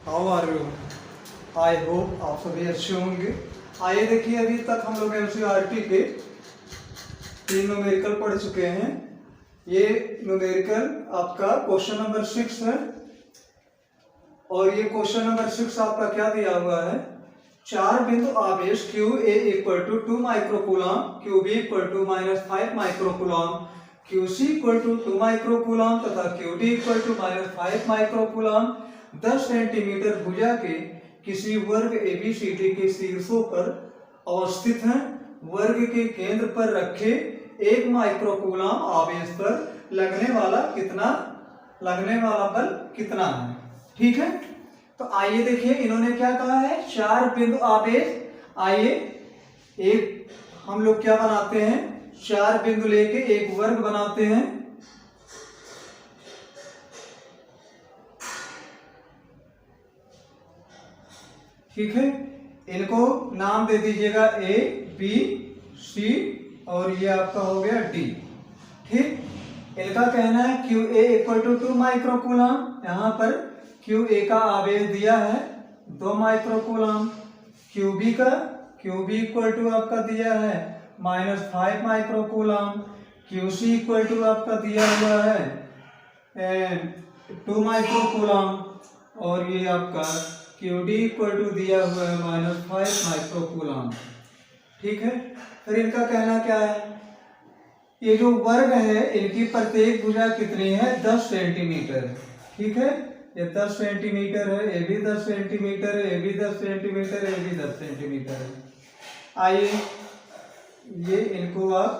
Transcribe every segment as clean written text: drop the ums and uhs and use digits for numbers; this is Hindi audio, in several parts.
How are you? I hope आप सभी अच्छे होंगे। आइए देखिए, अभी तक हम लोग एनसीईआरटी के 3 न्यूमेरिकल पढ़ चुके हैं। ये न्यूमेरिकल आपका क्वेश्चन नंबर 6 है और ये क्वेश्चन नंबर 6 आपका क्या दिया हुआ है, 4 बिंदु आवेश Q A equal to 2 microcoulomb, Q B equal to -5 microcoulomb, Q C equal to 2 microcoulomb तथा Q D equal to -5 microcoulomb 10 centimetre भुजा के किसी वर्ग एबीसीडी के शीर्षों पर अवस्थित हैं। वर्ग के केंद्र पर रखे 1 माइक्रोकूलम आवेश पर लगने वाला बल कितना है। ठीक है, तो आइए देखिए इन्होंने क्या कहा है, 4 बिंदु आवेश। आइए एक हम लोग क्या बनाते हैं, 4 बिंदु लेके एक वर्ग बनाते हैं। ठीक है, इनको नाम दे दीजिएगा ए बी सी और ये आपका हो गया डी। ठीक, इनका कहना है Q A equal to 2 microcoulomb, यहाँ पर क्यू ए का आवेश दिया है 2 microcoulomb, Q B equal to आपका दिया है -5 microcoulomb, Q C equal to आपका दिया हुआ है 2 माइक्रोकूलम और ये आपका क्यू डी इक्वल टू दिया हुआ है -5 माइक्रोकूलम। ठीक है, फिर इनका कहना क्या है, ये जो वर्ग है इनकी प्रत्येक भुजा कितनी है, 10 सेंटीमीटर। ठीक है, ये 10 सेंटीमीटर है, ये भी 10 सेंटीमीटर है, ये भी 10 सेंटीमीटर है, ये भी 10 सेंटीमीटर है। आइए ये इनको आप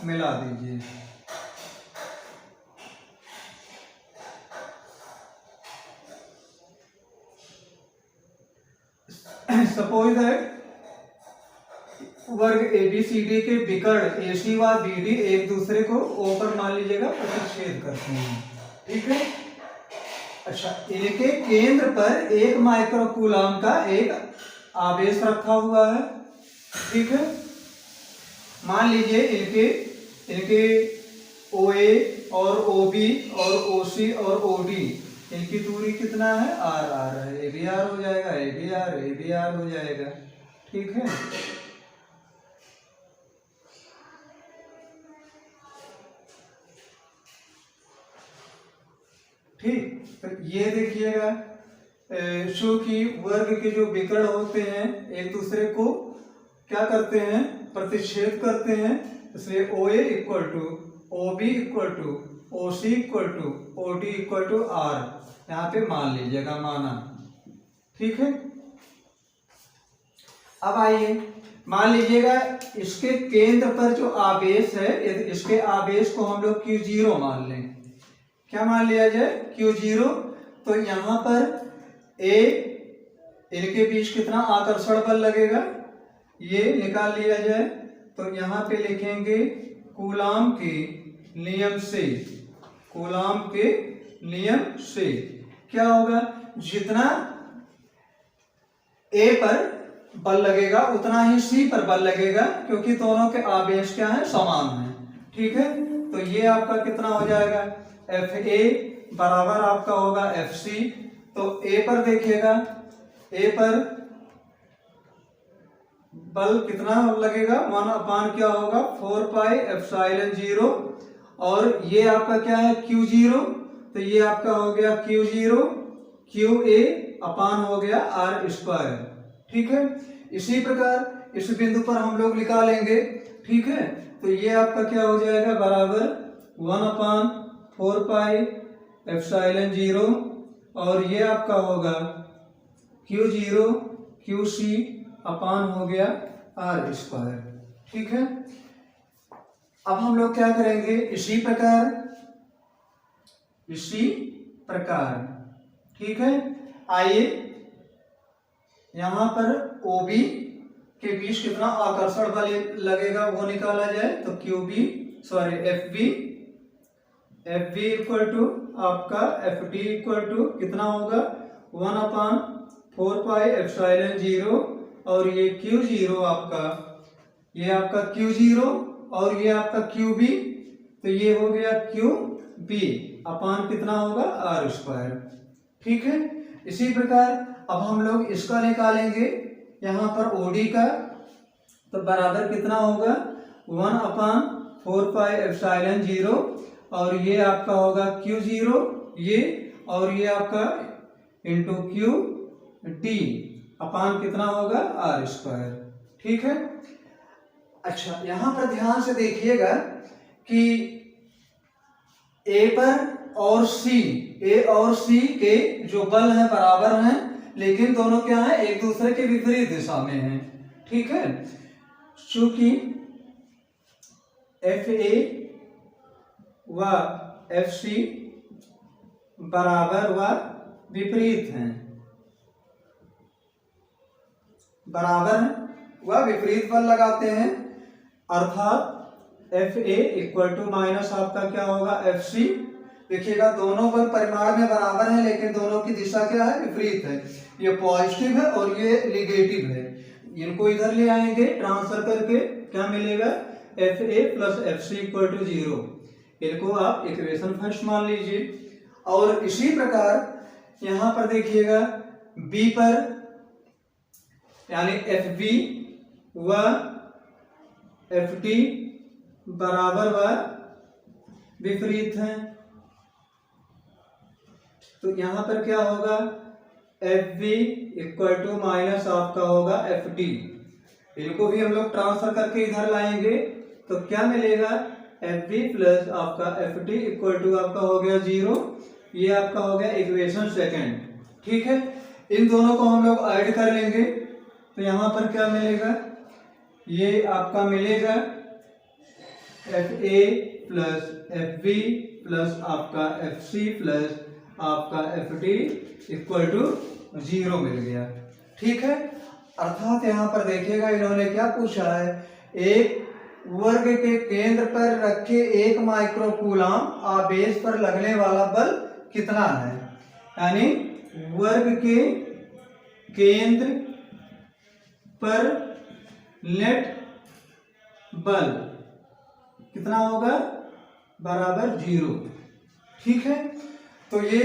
मिला दीजिए। सपोज दैट वर्ग एबीसीडी के विकर्ण एसी व बीडी एक दूसरे को ओ पर मान लीजिएगा प्रतिच्छेद करते हैं। ठीक है, अच्छा, इनके केंद्र पर 1 माइक्रोकूलम का एक आवेश रखा हुआ है। ठीक है, मान लीजिए इनके OA और OB और OC और OD इनकी दूरी कितना है, R है, ये भी R हो जाएगा, ये भी R हो जाएगा। ठीक है, ठीक, तो ये देखिएगा चूंकि वर्ग के जो विकर्ण होते हैं एक दूसरे को क्या करते हैं, प्रतिच्छेद करते हैं, इसलिए OA equal to OB equal to OC equal to OD equal to R यहाँ पे मान लीजिएगा, माना। ठीक है, अब आइए मान लीजिएगा इसके केंद्र पर जो आवेश है, इसके आवेश को हम लोग Q0 मान लें। क्या मान लिया जाए, Q0। तो यहां पर A इनके बीच कितना आकर्षण बल लगेगा, ये निकाल लिया जाए। तो यहां पे लिखेंगे कूलाम के नियम से क्या होगा, जितना A पर बल लगेगा उतना ही C पर बल लगेगा, क्योंकि दोनों के आवेश क्या है, समान है। ठीक है, तो ये आपका कितना हो जाएगा, FA बराबर आपका होगा FC। तो A पर देखिएगा, A पर बल कितना लगेगा, 1 क्या होगा 4 पाई एप्सिलॉन 0 और ये आपका क्या है Q0, तो ये आपका हो गया Q0 QA अपान हो गया R स्क्वायर। ठीक है, इसी प्रकार इस बिंदु पर हम लोग निकालेंगे। ठीक है, तो ये आपका क्या हो जाएगा, बराबर 1/4 पाई एप्सिलॉन 0 और ये आपका होगा Q0 QC अपान हो गया R स्क्वायर। ठीक है, अब हम लोग क्या करेंगे, इसी प्रकार। ठीक है, आइए यहां पर OB के बीच कितना आकर्षण बल लगेगा वो निकाला जाए। तो FB इक्वल टू आपका FD इक्वल टू कितना होगा 1/4 पाई एप्सिलॉन 0 और ये Q0 आपका, ये आपका Q0 और ये आपका QB, तो ये हो गया QB अपान कितना होगा R स्क्वायर। ठीक है, इसी प्रकार अब हम लोग इसका निकालेंगे यहाँ पर ओडी का, तो बराबर कितना होगा 1/4πε0 और ये आपका होगा Q0 ये, और ये आपका इंटू क्यू डी अपान कितना होगा r²। ठीक है। अच्छा यहां पर ध्यान से देखिएगा कि ए और सी के जो बल हैं बराबर हैं, लेकिन दोनों क्या हैं, एक दूसरे के विपरीत दिशा में हैं। ठीक है। चूंकि FA व FC बराबर व विपरीत हैं, बराबर व विपरीत बल लगाते हैं, अर्थात FA इक्वल टू माइनस आपका क्या होगा FC। देखिएगा दोनों बल परिमाण में बराबर है, लेकिन दोनों की दिशा क्या है, विपरीत है। ये पॉजिटिव है और ये नेगेटिव है। इनको इधर ले आएंगे ट्रांसफर करके, क्या मिलेगा FA plus FC equal to 0। इनको आप इक्वेशन फर्स्ट मान लीजिए। और इसी प्रकार यहां पर देखिएगा B पर यानी FB व FD बराबर व विपरीत हैं, तो यहां पर क्या होगा FB इक्वल टू माइनस आपका होगा FD। इनको भी हम लोग ट्रांसफर करके इधर लाएंगे, तो क्या मिलेगा FB प्लस आपका FD इक्वल टू आपका हो गया 0। ये आपका हो गया इक्वेशन सेकंड। ठीक है। इन दोनों को हम लोग ऐड कर लेंगे, तो यहां पर क्या मिलेगा, ये आपका मिलेगा FA प्लस FB प्लस आपका FC प्लस आपका FD इक्वल टू 0 मिल गया। ठीक है। अर्थात यहां पर देखिएगा इन्होंने क्या पूछा है, एक वर्ग के केंद्र पर रखे 1 माइक्रोकूलम आवेश पर लगने वाला बल कितना है। यानी वर्ग के केंद्र पर नेट बल कितना होगा, बराबर 0। ठीक है। तो ये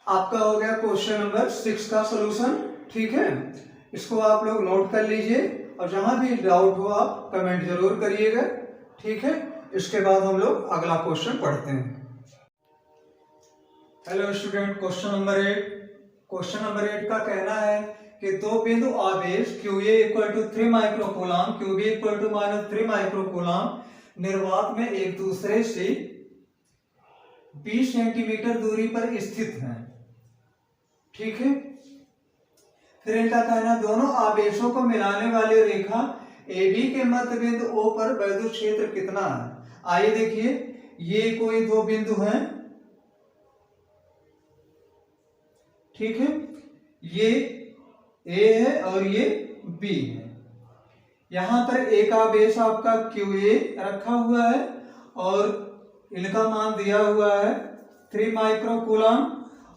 आपका हो गया क्वेश्चन नंबर 6 का सॉल्यूशन। ठीक है। इसको आप लोग नोट कर लीजिए और जहां भी डाउट हो आप कमेंट जरूर करिएगा। ठीक है। इसके बाद हम लोग अगला क्वेश्चन पढ़ते हैं। Hello student, question number 8। Question number 8 का कहना है कि दो बिंदु आवेश QA equal to 3 microcoulomb, QB equal to -3 microcoulomb निर्वात में एक दूसरे से 20 सेंटीमीटर दूरी पर स्थित हैं। ठीक है। फिर इनका कहना दोनों आवेशों को मिलाने वाली रेखा AB के मध्य बिंदु O पर वैद्युत क्षेत्र कितना है। आइए देखिए, ये कोई दो बिंदु हैं। ठीक है। ये A है और ये B है। यहां पर एक आवेश आपका QA रखा हुआ है और इनका मान दिया हुआ है 3 माइक्रोकूलम,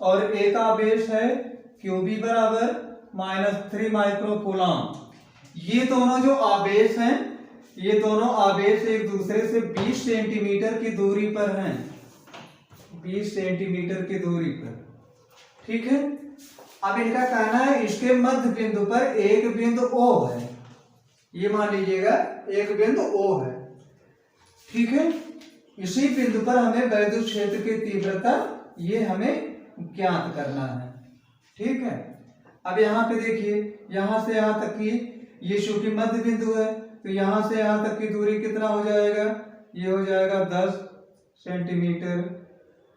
और एक आवेश है QB बराबर -3 माइक्रोकूलम। ये दोनों जो आवेश हैं, ये दोनों आवेश एक दूसरे से 20 सेंटीमीटर की दूरी पर हैं, 20 सेंटीमीटर की दूरी पर। ठीक है। अब इनका कहना है इसके मध्य बिंदु पर एक बिंदु O है। ये मान लीजिएगा एक बिंदु O है। ठीक है। इसी बिंदु पर हमें वैद्युत क्षेत्र की तीव्रता ये हमें ज्ञात करना है। ठीक है। अब यहाँ पे देखिए, यहां से यहां तक की ये चूंकि मध्य बिंदु है, तो यहां से यहां तक की दूरी कितना हो जाएगा, ये हो जाएगा 10 सेंटीमीटर,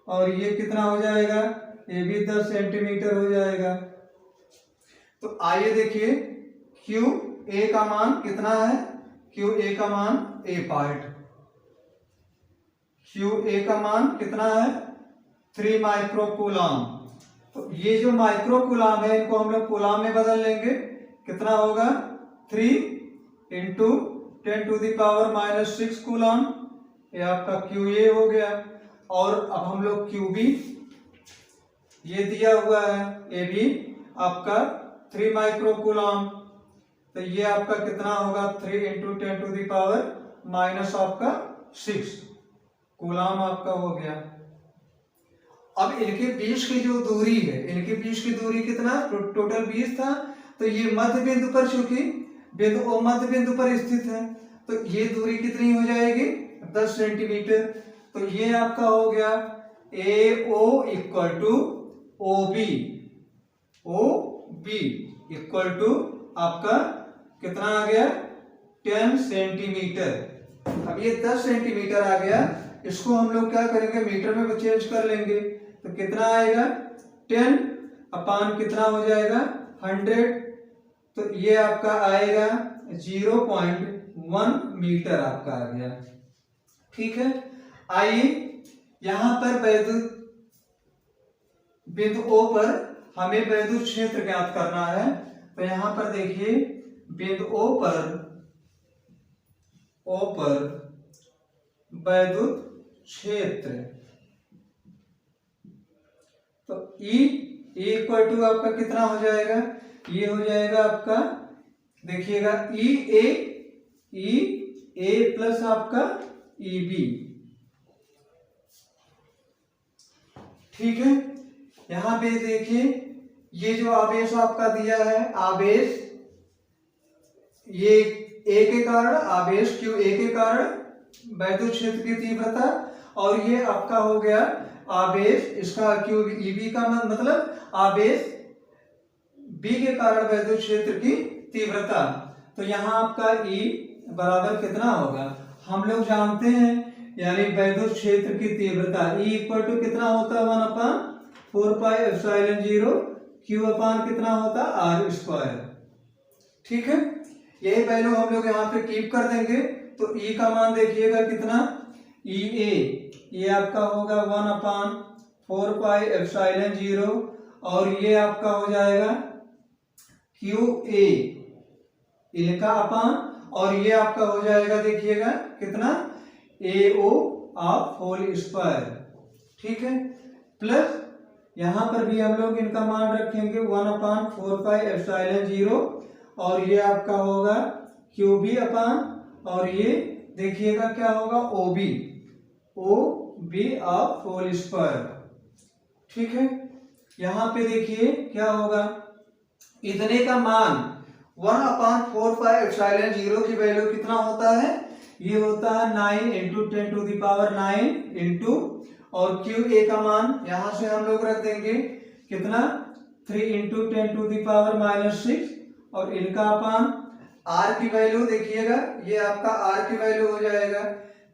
और ये कितना हो जाएगा, ये भी 10 सेंटीमीटर हो जाएगा। तो आइए देखिए QA का मान कितना है, QA का मान A पार्ट, QA का मान कितना है 3 माइक्रोकूलम। तो ये जो माइक्रोकूलम है इनको हम लोग कूलम में बदल लेंगे, कितना होगा 3 इंटू 10⁻⁻6 कूलम, ये आपका QA हो गया। और अब हम लोग QB ये दिया हुआ है, AB आपका 3 माइक्रोकूलम, तो ये आपका कितना होगा 3 इंटू 10⁻⁻6 कूलम आपका हो गया। अब इनके बीच की जो दूरी है, इनके बीच की दूरी कितना, टोटल 20 था। तो ये मध्य बिंदु पर, चूंकि बिंदु ओ मध्य बिंदु पर स्थित है, तो ये दूरी कितनी हो जाएगी, 10 सेंटीमीटर। तो ये आपका हो गया A O equal to O B equal to आपका कितना आ गया, 10 सेंटीमीटर। अब ये 10 सेंटीमीटर आ गया, इसको हम लोग क्या करेंगे, मीटर में चेंज कर लेंगे। तो कितना आएगा, 10 अपान कितना हो जाएगा, 100। तो ये आपका आएगा 0.1 मीटर आपका आ गया। ठीक है, आइए यहां पर वैद्युत बिंदु ओ पर हमें वैद्युत क्षेत्र ज्ञात करना है। तो यहां पर देखिए बिंदु ओ पर वैद्युत क्षेत्र, तो E इक्वल टू आपका कितना हो जाएगा, ये हो जाएगा आपका, देखिएगा ई ए प्लस आपका ई बी। ठीक है, यहां पे देखिए ये जो आवेश आपका दिया है, आवेश ये ए के कारण, आवेश क्यू ए के कारण वैद्युत क्षेत्र की तीव्रता, और ये आपका हो गया आवेश, इसका क्यू ई बी का मतलब आवेश बी के कारण वैद्युत क्षेत्र की तीव्रता। तो यहाँ आपका ई बराबर कितना होगा, हम लोग जानते हैं, यानी वैद्युत क्षेत्र की तीव्रता ई इक्वल टू कितना होता है, 1/4πε0 क्यू अपान कितना होता है, आर स्क्वायर। ठीक है, यही वैल्यू हम लोग यहाँ पे कीप कर देंगे। तो ई का मान देखिएगा कितना, ई ए ये आपका होगा 1/4πε0, और ये आपका हो जाएगा क्यू ए इनका अपान, और ये आपका हो जाएगा देखिएगा कितना, ए ओ ऑफ होल स्क्वायर। ठीक है, प्लस यहां पर भी हम लोग इनका मान रखेंगे 1/4πε0, और ये आपका होगा क्यू बी अपान, और ये देखिएगा क्या होगा, O B of whole square. ठीक है, यहां पे देखिए क्या होगा, इतने का मान 1/4πε0 की वैल्यू कितना होता है, ये होता है 9 इंटू 10⁹ इंटू, और क्यू ए का मान यहां से हम लोग रख देंगे कितना, 3 इंटू 10⁻⁻6, और इनका अपान आर की वैल्यू देखिएगा, ये आपका आर की वैल्यू हो जाएगा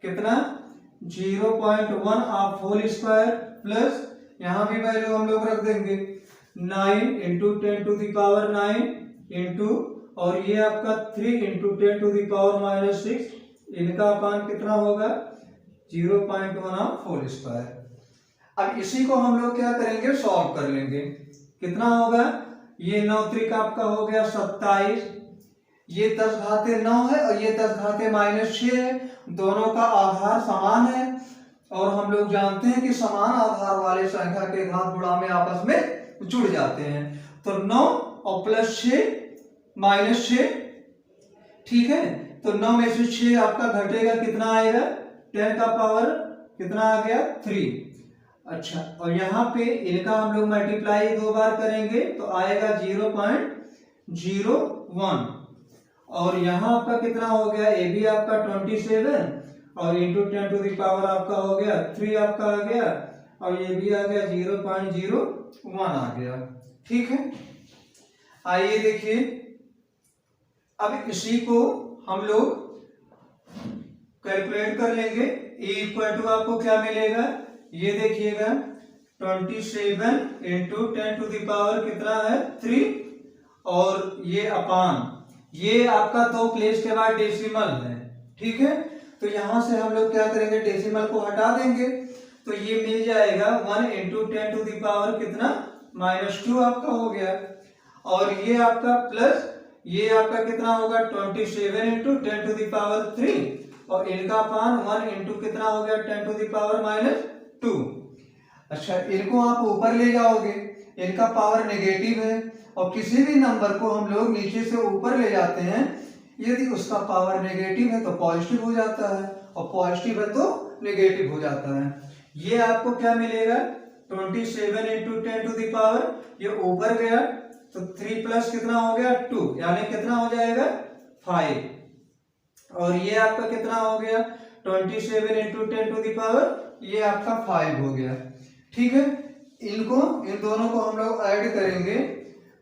कितना, 0.1 ऑफ होल स्क्वायर, प्लस यहां भी वैल्यू हम लोग रख देंगे 9 इंटू 10⁹ इंटू, और ये आपका 3 इंटू 10⁻⁻6, इनका अपान कितना होगा, 0.1 ऑफ होल स्क्वायर। अब इसी को हम लोग क्या करेंगे, सॉल्व कर लेंगे। कितना होगा, ये 9 त्रिक आपका हो गया 27, ये 10⁻9 है, और ये 10⁻⁻6 है, दोनों का आधार समान है, और हम लोग जानते हैं कि समान आधार वाले संख्या के घात गुणा में आपस में जुड़ जाते हैं। तो 9 और प्लस 6 माइनस 6, ठीक है, तो 9 में से 6 आपका घटेगा, कितना आएगा, 10 का पावर कितना आ गया, 3। अच्छा, और यहाँ पे इनका हम लोग मल्टीप्लाई 2 बार करेंगे तो आएगा 0.01, और यहाँ आपका कितना हो गया, ए बी आपका 27, और इंटू 10⁻⁻ आपका हो गया 3 आपका आ गया, और ये भी आ गया 0.01 आ गया। ठीक है, आइए देखिए, अब इसी को हम लोग कैलकुलेट कर लेंगे। E इक्वल टू आपको क्या मिलेगा, ये देखिएगा 27 इंटू 10⁻⁻ कितना है, 3, और ये अपान, ये आपका 2 प्लेस के बाद डेसिमल है। ठीक है, तो यहां से हम लोग क्या करेंगे, डेसिमल को हटा देंगे, तो ये मिल जाएगा 1 इंटू 10⁻⁻ कितना, -2 आपका हो गया, और ये आपका प्लस, ये आपका कितना होगा, 27 इंटू 10⁻3, और इनका अपान 1 इंटू कितना हो गया, 10⁻⁻2। अच्छा, इनको आप ऊपर ले जाओगे, इनका पावर नेगेटिव है, और किसी भी नंबर को हम लोग नीचे से ऊपर ले जाते हैं, यदि उसका पावर नेगेटिव है तो पॉजिटिव हो जाता है, और पॉजिटिव है तो नेगेटिव हो जाता है। ये आपको क्या मिलेगा, 27 इंटू 10 टू द पावर, ये ऊपर गया तो 3 प्लस कितना हो गया 2, यानी कितना हो जाएगा 5, और ये आपका कितना हो गया 27 इंटू 10 टू द पावर, ये आपका 5 हो गया। ठीक है, इन दोनों को हम लोग ऐड करेंगे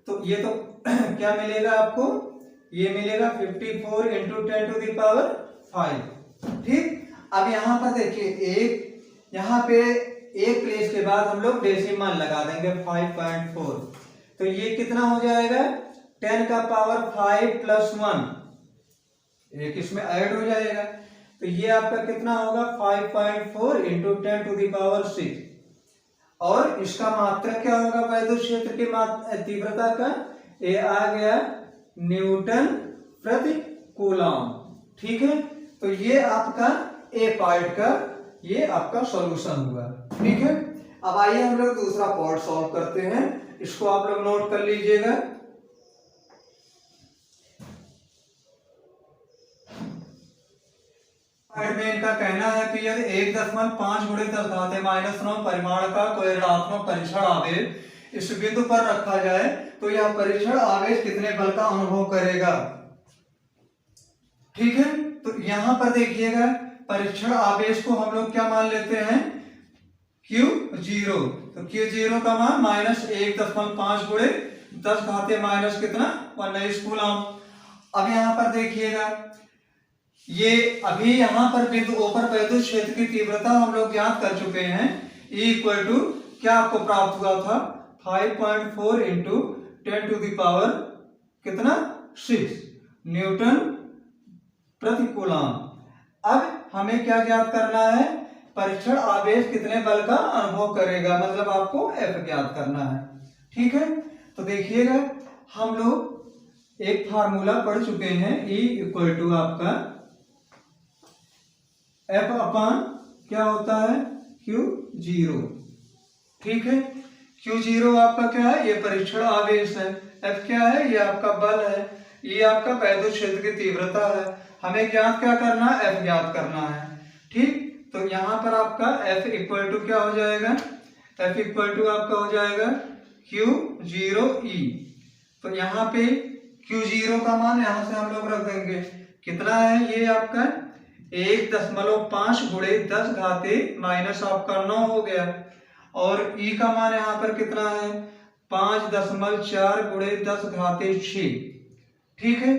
तो ये तो क्या मिलेगा आपको, ये मिलेगा 54 इंटू 10 टू द पावर 5। ठीक, अब यहाँ पर देखिए यहाँ पे एक प्लेस के बाद हम लोग डेसिमल लगा देंगे 5.4, तो ये कितना हो जाएगा 10 का पावर 5 प्लस 1, एक इसमें ऐड हो जाएगा, तो ये आपका कितना होगा 5.4 इंटू 10 टू द पावर 6, और इसका मात्रक क्या होगा वैद्युत क्षेत्र की तीव्रता का, ये आ गया न्यूटन प्रति कूलम। ठीक है, तो ये आपका ए पार्ट का ये आपका सॉल्यूशन हुआ। ठीक है, अब आइए हम लोग दूसरा पार्ट सॉल्व करते हैं, इसको आप लोग नोट कर लीजिएगा। पार्ट में इनका कहना है कि यदि 1.5 गुणे 10⁻⁹ परिमाण का कोई ऋणात्मक परीक्षण आवेश इस बिंदु पर रखा जाए तो यह परीक्षण आवेश कितने बल का अनुभव करेगा। ठीक है, तो यहां पर देखिएगा परीक्षण आवेश को हम लोग क्या मान लेते हैं Q0, तो Q0 का मान -1.5 गुणे 10⁻⁻ कितना 19 कूलम। अब यहां पर देखिएगा ये अभी यहाँ पर बिंदु O पर वैद्युत क्षेत्र की तीव्रता हम लोग ज्ञात कर चुके हैं, E इक्वल टू क्या आपको प्राप्त हुआ था 5.4 इंटू 10 टू द पावर कितना 6 न्यूटन प्रति कूलम। अब हमें क्या ज्ञात करना है, परीक्षण आवेश कितने बल का अनुभव करेगा, मतलब आपको F ज्ञात करना है। ठीक है, तो देखिएगा हम लोग एक फार्मूला पढ़ चुके हैं, E इक्वल टू आपका F अपान क्या होता है Q0। ठीक है, Q0 आपका क्या है, ये परीक्षण आवेश है, F क्या है, ये आपका बल है, ये आपका वैद्युत क्षेत्र की तीव्रता है। हमें ज्ञात क्या करना है, F ज्ञात करना है। ठीक, तो यहां पर आपका F इक्वल टू क्या हो जाएगा, F इक्वल टू आपका हो जाएगा Q0E। तो यहाँ पे Q0 का मान यहां से हम लोग रख देंगे, कितना है ये आपका 1.5 गुणे 10⁻⁻ आपका 9 हो गया, और E का मान यहाँ पर कितना है 5.4 गुणे 10⁻6। ठीक है,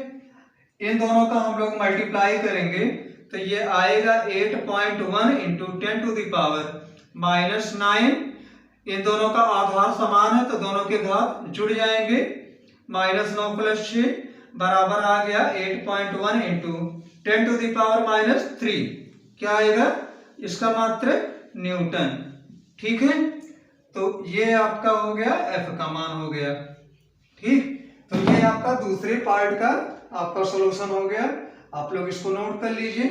इन दोनों का हम लोग मल्टीप्लाई करेंगे तो ये आएगा 8.1 इंटू 10 टू द पावर -9। इन दोनों का आधार समान है तो दोनों के घात जुड़ जाएंगे, -9 + 6 बराबर आ गया 8.1 इंटू 10 टू द पावर -3, क्या आएगा इसका मात्रक न्यूटन। ठीक है, तो ये आपका हो गया F का मान हो गया। ठीक, तो ये आपका दूसरे पार्ट का आपका सॉल्यूशन हो गया, आप लोग इसको नोट कर लीजिए।